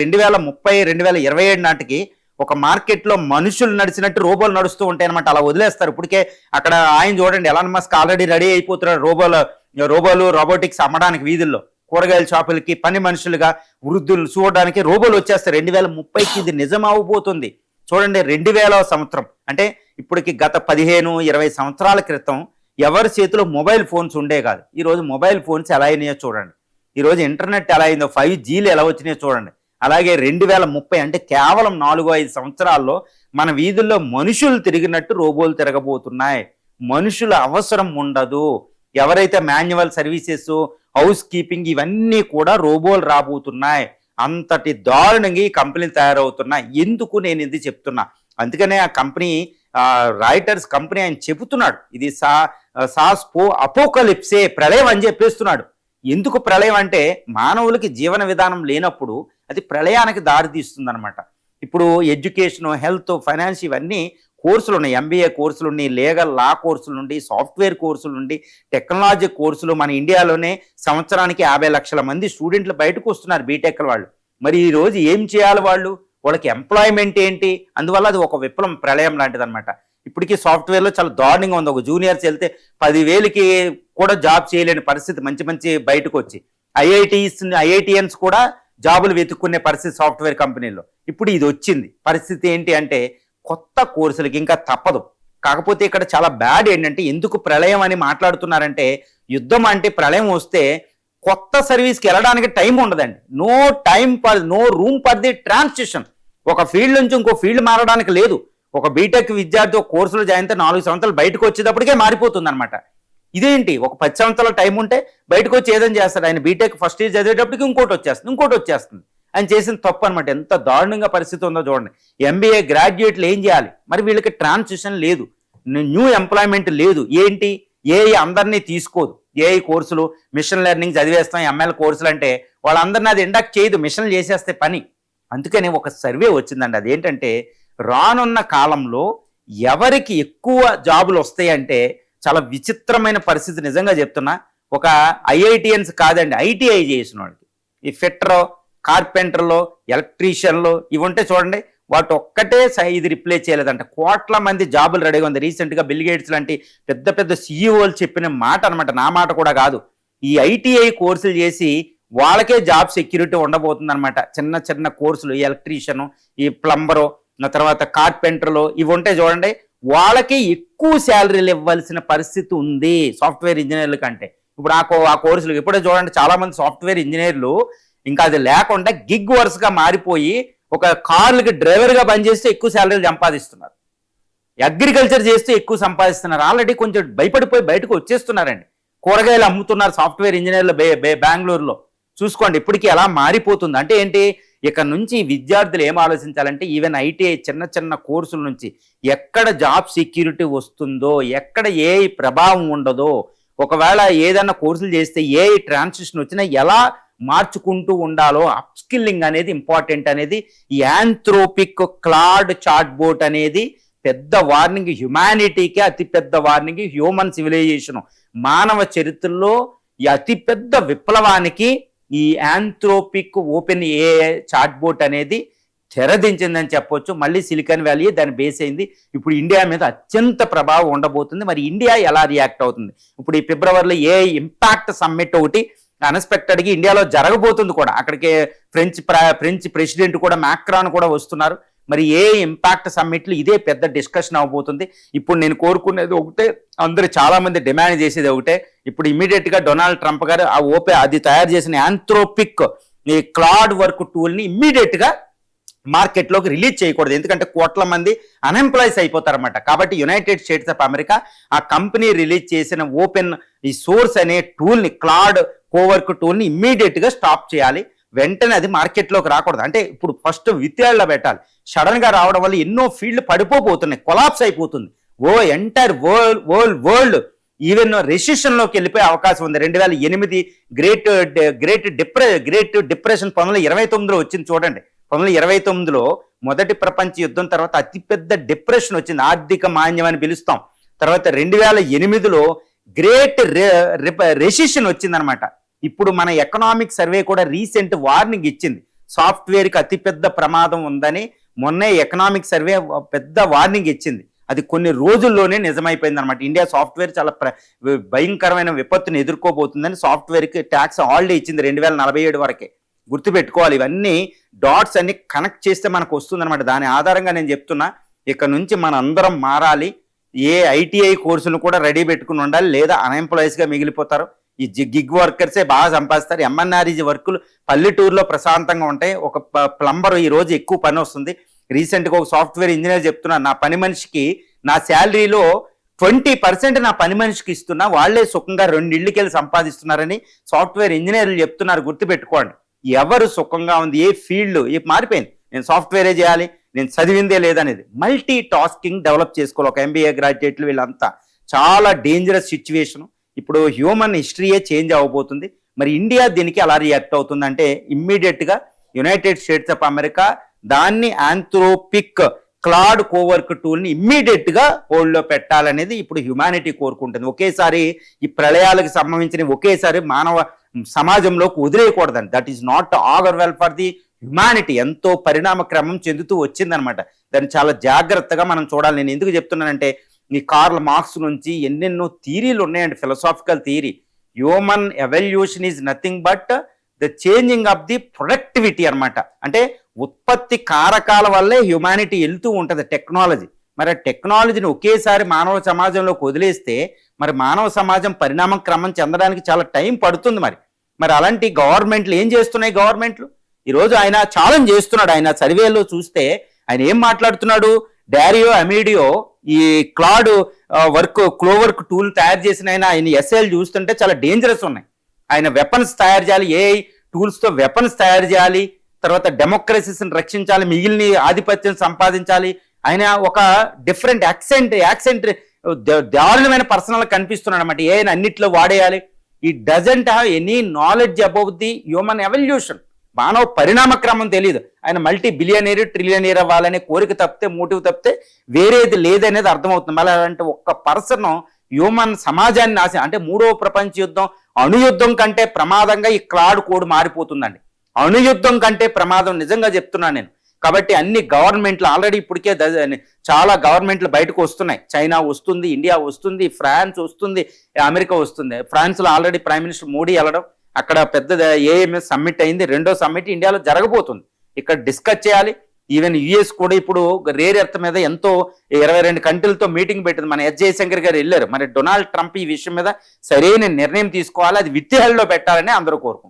2030 2027 నాటికి ఒక మార్కెట్లో మనుషులు నడిచినట్టు రోబోలు నడుస్తూ ఉంటాయి అనమాట. అలా వదిలేస్తారు. ఇప్పటికే అక్కడ ఆయన చూడండి, ఎలాన్ మస్క్ ఆల్రెడీ రెడీ అయిపోతున్నాడు రోబోలు రోబోటిక్స్ అమ్మడానికి వీధుల్లో, కూరగాయల షాపులకి పని మనుషులుగా వృద్ధులు చూడడానికి రోబోలు వచ్చేస్తారు. 2030కి ఇది నిజం అవబోతుంది. చూడండి, 2000వ సంవత్సరం అంటే ఇప్పటికి గత 15-20 సంవత్సరాల క్రితం ఎవరి చేతిలో మొబైల్ ఫోన్స్ ఉండే కాదు. ఈరోజు మొబైల్ ఫోన్స్ ఎలా అయినాయో చూడండి. ఈరోజు ఇంటర్నెట్ ఎలా అయిందో, 5Gలు ఎలా వచ్చినాయో చూడండి. అలాగే 2030 అంటే కేవలం 4-5 సంవత్సరాల్లో మన వీధుల్లో మనుషులు తిరిగినట్టు రోబోలు తిరగబోతున్నాయి. మనుషుల అవసరం ఉండదు. ఎవరైతే మాన్యువల్ సర్వీసెస్, హౌస్ కీపింగ్ ఇవన్నీ కూడా రోబోలు రాబోతున్నాయి. అంతటి దారుణంగా ఈ కంపెనీలు తయారవుతున్నాయి. ఎందుకు నేను ఇది చెప్తున్నా, అందుకనే ఆ కంపెనీ రాయిటర్స్ కంపెనీ ఆయన చెబుతున్నాడు, ఇది అపోకలిప్సే, ప్రళయం అని చెప్పేస్తున్నాడు. ఎందుకు ప్రళయం అంటే మానవులకి జీవన విధానం లేనప్పుడు అది ప్రళయానికి దారితీస్తుంది అనమాట. ఇప్పుడు ఎడ్యుకేషన్, హెల్త్, ఫైనాన్స్ ఇవన్నీ కోర్సులు ఉన్నాయి. MBA కోర్సులు ఉన్నాయి, లీగల్ లా కోర్సులు నుండి, సాఫ్ట్వేర్ కోర్సులు నుండి, టెక్నాలజీ కోర్సులు. మన ఇండియాలోనే సంవత్సరానికి 50 లక్షల మంది స్టూడెంట్లు బయటకు వస్తున్నారు, బీటెక్ వాళ్ళు. మరి ఈరోజు ఏం చేయాలి వాళ్ళు? వాళ్ళకి ఎంప్లాయ్మెంట్ ఏంటి? అందువల్ల అది ఒక విప్లవం, ప్రళయం లాంటిది అనమాట. ఇప్పటికీ సాఫ్ట్వేర్లో చాలా దారుణంగా ఉంది. ఒక జూనియర్స్ వెళ్తే 10,000కి కూడా జాబ్ చేయలేని పరిస్థితి మంచి బయటకు వచ్చి, IITians కూడా జాబులు వెతుక్కునే పరిస్థితి సాఫ్ట్వేర్ కంపెనీల్లో. ఇప్పుడు ఇది వచ్చింది. పరిస్థితి ఏంటి అంటే కొత్త కోర్సులకి ఇంకా తప్పదు. కాకపోతే ఇక్కడ చాలా బ్యాడ్ ఏంటంటే, ఎందుకు ప్రళయం అని మాట్లాడుతున్నారంటే, యుద్ధం అంటే ప్రళయం వస్తే కొత్త సర్వీస్కి వెళ్ళడానికి టైం ఉండదండి. No room for the transition. ఒక ఫీల్డ్ నుంచి ఇంకో ఫీల్డ్ మారడానికి లేదు. ఒక బీటెక్ విద్యార్థి ఒక కోర్సులో జాయిన్ అయితే 4 సంవత్సరాలు బయటకు వచ్చేటప్పటికే మారిపోతుంది అనమాట. ఇదేంటి, ఒక 10 సంవత్సరాల టైం ఉంటే బయటకు వచ్చి ఏదని చేస్తాడు ఆయన. బీటెక్ ఫస్ట్ ఇయర్ చదివేటప్పటికి ఇంకోటి వచ్చేస్తుంది. ఆయన చేసిన తప్పు అనమాట. ఎంత దారుణంగా పరిస్థితి ఉందో చూడండి. MBA గ్రాడ్యుయేట్లు ఏం చేయాలి? మరి వీళ్ళకి ట్రాన్సిషన్ లేదు, న్యూ ఎంప్లాయ్మెంట్ లేదు. ఏంటి, AI అందరినీ తీసుకోదు. AI కోర్సులు, మిషన్ లెర్నింగ్ చదివేస్తాం, ML కోర్సులు అంటే వాళ్ళందరినీ అది ఇండక్ట్ చేయదు, మిషన్లు చేసేస్తే పని. అందుకని ఒక సర్వే వచ్చిందండి. అదేంటంటే, రానున్న కాలంలో ఎవరికి ఎక్కువ జాబులు వస్తాయంటే చాలా విచిత్రమైన పరిస్థితి. నిజంగా చెప్తున్నా, ఒక IITians కాదండి, ITI చేసిన వాళ్ళకి, ఈ ఫిట్టరో, కార్పెంటర్లో, ఎలక్ట్రీషియన్లో ఇవి ఉంటే చూడండి, వాటి ఒక్కటే ఇది రిప్లేస్ చేయలేదంట. కోట్ల మంది జాబులు రెడీగా ఉంది. రీసెంట్గా బిల్ గేట్స్ లాంటి పెద్ద CEOలు చెప్పిన మాట అనమాట, నా మాట కూడా కాదు. ఈ ITI కోర్సులు చేసి వాళ్ళకే జాబ్ సెక్యూరిటీ ఉండబోతుంది అనమాట. చిన్న కోర్సులు, ఎలక్ట్రీషియను, ఈ ప్లంబరు, తర్వాత కార్పెంటర్లో ఇవి ఉంటే చూడండి, వాళ్ళకి ఎక్కువ శాలరీలు ఇవ్వాల్సిన పరిస్థితి ఉంది సాఫ్ట్వేర్ ఇంజనీర్ల కంటే. ఇప్పుడు ఆ కోర్సులు ఇప్పుడే చూడండి, చాలా మంది సాఫ్ట్వేర్ ఇంజనీర్లు ఇంకా అది లేకుండా గిగ్ వర్క్స్గా మారిపోయి ఒక కార్లకి డ్రైవర్గా పనిచేస్తే ఎక్కువ శాలరీలు సంపాదిస్తున్నారు. అగ్రికల్చర్ చేస్తే ఎక్కువ సంపాదిస్తున్నారు. ఆల్రెడీ కొంచెం భయపడిపోయి బయటకు వచ్చేస్తున్నారండి. కూరగాయలు అమ్ముతున్నారు సాఫ్ట్వేర్ ఇంజనీర్లు బెంగళూరులో. చూసుకోండి ఇప్పటికీ ఎలా మారిపోతుంది. అంటే ఏంటి, ఇక నుంచి విద్యార్థులు ఏం ఆలోచించాలంటే, ఈవెన్ ITI చిన్న కోర్సుల నుంచి ఎక్కడ జాబ్ సెక్యూరిటీ వస్తుందో, ఎక్కడ ఏ ప్రభావం ఉండదో, ఒకవేళ ఏదన్నా కోర్సులు చేస్తే ఏ ట్రాన్సిషన్ వచ్చినా ఎలా మార్చుకుంటూ ఉండాలో, అప్స్కిల్లింగ్ అనేది ఇంపార్టెంట్ అనేది ఈ యాంథ్రోపిక్ క్లాడ్ చాట్ బోట్ అనేది పెద్ద వార్నింగ్, హ్యుమానిటీకి అతి పెద్ద వార్నింగ్. హ్యూమన్ సివిలైజేషన్ మానవ చరిత్రలో ఈ అతిపెద్ద విప్లవానికి ఈ యాంథ్రోపిక్ ఓపెన్ AI చాట్ బోట్ అనేది తెరదించిందని చెప్పొచ్చు. మళ్ళీ సిలికాన్ వ్యాలీ దాన్ని బేస్ అయింది. ఇప్పుడు ఇండియా మీద అత్యంత ప్రభావం ఉండబోతుంది. మరి ఇండియా ఎలా రియాక్ట్ అవుతుంది? ఇప్పుడు ఈ ఫిబ్రవరిలో AI ఇంపాక్ట్ సమ్మిట్ ఒకటి అన్ఎక్స్పెక్టెడ్గా ఇండియాలో జరగబోతుంది కూడా. అక్కడికి ఫ్రెంచ్ ప్రెసిడెంట్ కూడా, మ్యాక్రాన్ కూడా వస్తున్నారు. మరి AI ఇంపాక్ట్ సమ్మిట్లు ఇదే పెద్ద డిస్కషన్ అవబోతుంది. ఇప్పుడు నేను కోరుకునేది ఒకటే, అందరూ చాలా మంది డిమాండ్ చేసేది ఒకటే, ఇప్పుడు ఇమీడియట్గా డొనాల్డ్ ట్రంప్ గారు అది తయారు చేసిన యాంథ్రోపిక్ ఈ క్లాడ్ వర్క్ టూల్ని ఇమ్మీడియట్గా మార్కెట్లోకి రిలీజ్ చేయకూడదు. ఎందుకంటే కోట్ల మంది అన్ఎంప్లాయ్స్ అయిపోతారన్నమాట. కాబట్టి యునైటెడ్ స్టేట్స్ ఆఫ్ అమెరికా ఆ కంపెనీ రిలీజ్ చేసిన ఓపెన్ ఈ సోర్స్ అనే టూల్ని, క్లాడ్ కోవర్క్ టూల్ని ఇమ్మీడియట్గా స్టాప్ చేయాలి. వెంటనే అది మార్కెట్లోకి రాకూడదు. అంటే ఇప్పుడు ఫస్ట్ విత్యాళ్ళలో పెట్టాలి. సడన్గా రావడం వల్ల ఎన్నో ఫీల్డ్ పడిపోతున్నాయి, కొలాప్స్ అయిపోతుంది. ఎంటైర్ వరల్డ్ ఈవెన్ రెసిషన్లోకి వెళ్ళిపోయే అవకాశం ఉంది. 2008 గ్రేట్ డిప్రెషన్ 1929లో వచ్చింది చూడండి. 1929లో మొదటి ప్రపంచ యుద్ధం తర్వాత అతిపెద్ద డిప్రెషన్ వచ్చింది, ఆర్థిక మాంద్యం అని పిలుస్తాం. తర్వాత 2008లో గ్రేట్ రెసిషన్ వచ్చిందనమాట. ఇప్పుడు మన ఎకనామిక్ సర్వే కూడా రీసెంట్ వార్నింగ్ ఇచ్చింది. సాఫ్ట్వేర్కి అతిపెద్ద ప్రమాదం ఉందని మొన్నే ఎకనామిక్ సర్వే పెద్ద వార్నింగ్ ఇచ్చింది. అది కొన్ని రోజుల్లోనే నిజమైపోయింది అనమాట. ఇండియా సాఫ్ట్వేర్ చాలా భయంకరమైన విపత్తుని ఎదుర్కోబోతుందని సాఫ్ట్వేర్కి ట్యాక్స్ హాలిడే ఇచ్చింది 2047 వరకే. గుర్తుపెట్టుకోవాలి, ఇవన్నీ డాట్స్ అన్ని కనెక్ట్ చేస్తే మనకు వస్తుందన్నమాట. దాని ఆధారంగా నేను చెప్తున్నా, ఇక్కడ నుంచి మన అందరం మారాలి. ఏ ఐటీఐ కోర్సులు కూడా రెడీ పెట్టుకుని ఉండాలి, లేదా అన్ఎంప్లాయీస్గా మిగిలిపోతారు. ఈ గిగ్ వర్కర్సే బాగా సంపాదిస్తారు. ఎంఎన్ఆర్ఈజీ వర్కులు పల్లెటూరులో ప్రశాంతంగా ఉంటాయి. ఒక ప్లంబర్ ఈ రోజు ఎక్కువ పని వస్తుంది. రీసెంట్గా ఒక సాఫ్ట్వేర్ ఇంజనీర్ చెప్తున్నారు, నా పని మనిషికి నా శాలరీలో 20% నా పని మనిషికి ఇస్తున్నా, వాళ్లే సుఖంగా 2 ఇళ్ళకి వెళ్ళి సంపాదిస్తున్నారని సాఫ్ట్వేర్ ఇంజనీర్లు చెప్తున్నారు. గుర్తుపెట్టుకోండి, ఎవరు సుఖంగా ఉంది, ఏ ఫీల్డ్ మారిపోయింది. నేను సాఫ్ట్వేరే చేయాలి, నేను చదివిందే లేదనేది. మల్టీ టాస్కింగ్ డెవలప్ చేసుకోవాలి. ఒక ఎంబీఏ గ్రాడ్యుయేట్లు వీళ్ళంతా చాలా డేంజరస్ సిచ్యువేషన్. ఇప్పుడు హ్యూమన్ హిస్టరీయే చేంజ్ అవ్వబోతుంది. మరి ఇండియా దీనికి అలా రియాక్ట్ అవుతుందంటే ఇమ్మీడియట్గా యునైటెడ్ స్టేట్స్ ఆఫ్ అమెరికా దాన్ని ఆంథ్రోపిక్ క్లాడ్ కోవర్క్ టూల్ని ఇమ్మీడియట్గా హోల్డ్లో పెట్టాలనేది ఇప్పుడు హ్యుమానిటీ కోరుకుంటుంది. ఒకేసారి ఈ ప్రళయాలకు సంబంధించిన ఒకేసారి మానవ సమాజంలోకి వదిలేయకూడదండి. That is not at all well for the humanity. ఎంతో పరిణామ క్రమం చెందుతూ వచ్చిందనమాట. దాన్ని చాలా జాగ్రత్తగా మనం చూడాలి. నేను ఎందుకు చెప్తున్నానంటే, ఈ కార్ల్ మార్క్స్ నుంచి ఎన్నెన్నో థియరీలు ఉన్నాయండి, philosophical theory. Human evolution is nothing but the changing of the productivity అనమాట. అంటే ఉత్పత్తి కారకాల వల్లే హ్యుమానిటీ వెళ్తూ ఉంటుంది, టెక్నాలజీ. మరి ఆ టెక్నాలజీని ఒకేసారి మానవ సమాజంలోకి వదిలేస్తే మరి మానవ సమాజం పరిణామ క్రమం చెందడానికి చాలా టైం పడుతుంది. మరి అలాంటి గవర్నమెంట్లు ఏం చేస్తున్నాయి? గవర్నమెంట్లు ఈరోజు ఆయన ఛాలెంజ్ చేస్తున్నాడు. ఆయన సర్వేలో చూస్తే ఆయన ఏం మాట్లాడుతున్నాడు? డారియో అమీడియో ఈ క్లాడ్ క్లోవర్క్ టూల్ తయారు చేసిన ఆయన ఎస్ఏలు చూస్తుంటే చాలా డేంజరస్ ఉన్నాయి. ఆయన వెపన్స్ తయారు చేయాలి, ఏఐ టూల్స్తో వెపన్స్ తయారు చేయాలి, తర్వాత డెమోక్రసీని రక్షించాలి, మిగిలిన ఆధిపత్యం సంపాదించాలి. ఆయన ఒక డిఫరెంట్ యాక్సెంట్ దారుణమైన పర్సనల్ కనిపిస్తున్నాడు అనమాట. ఏ అన్నిట్లో వాడేయాలి. ఈ doesn't have any knowledge about the human evolution. మానవ పరిణామ క్రమం తెలియదు. ఆయన మల్టీ బిలియనీర్ ట్రిలియనీర్ అవ్వాలనే కోరిక తప్పితే, మోటివ్ తప్పితే వేరేది లేదనేది అర్థమవుతుంది. మళ్ళీ అలాంటి ఒక్క పర్సన్ హ్యూమన్ సమాజాన్ని నాశనం, అంటే 3వ ప్రపంచ యుద్ధం అణుయుద్ధం కంటే ప్రమాదంగా ఈ క్లాడ్ కోడ్ మారిపోతుందండి. అణుయుద్ధం కంటే ప్రమాదం, నిజంగా చెప్తున్నాను నేను. కాబట్టి అన్ని గవర్నమెంట్లు ఆల్రెడీ ఇప్పటికే చాలా గవర్నమెంట్లు బయటకు వస్తున్నాయి. చైనా వస్తుంది, ఇండియా వస్తుంది, ఫ్రాన్స్ వస్తుంది, అమెరికా వస్తుంది. ఫ్రాన్స్లో ఆల్రెడీ ప్రైమ్ మినిస్టర్ మోడీ వెళ్ళడం, అక్కడ పెద్ద ఏఎంఎస్ సమ్మిట్ అయింది. 2వ సమ్మిట్ ఇండియాలో జరగబోతుంది. ఇక్కడ డిస్కస్ చేయాలి. ఈవెన్ యుఎస్ కూడా ఇప్పుడు రేర్ ఎర్త్ మీద ఎంతో 22 కంట్రీలతో మీటింగ్ పెట్టింది. మన ఎస్ జయశంకర్ గారు వెళ్ళారు. మరి డొనాల్డ్ ట్రంప్ ఈ విషయం మీద సరైన నిర్ణయం తీసుకోవాలి, అది విత్ హెల్డ్లో పెట్టాలని అందరూ కోరుకుంటున్నారు.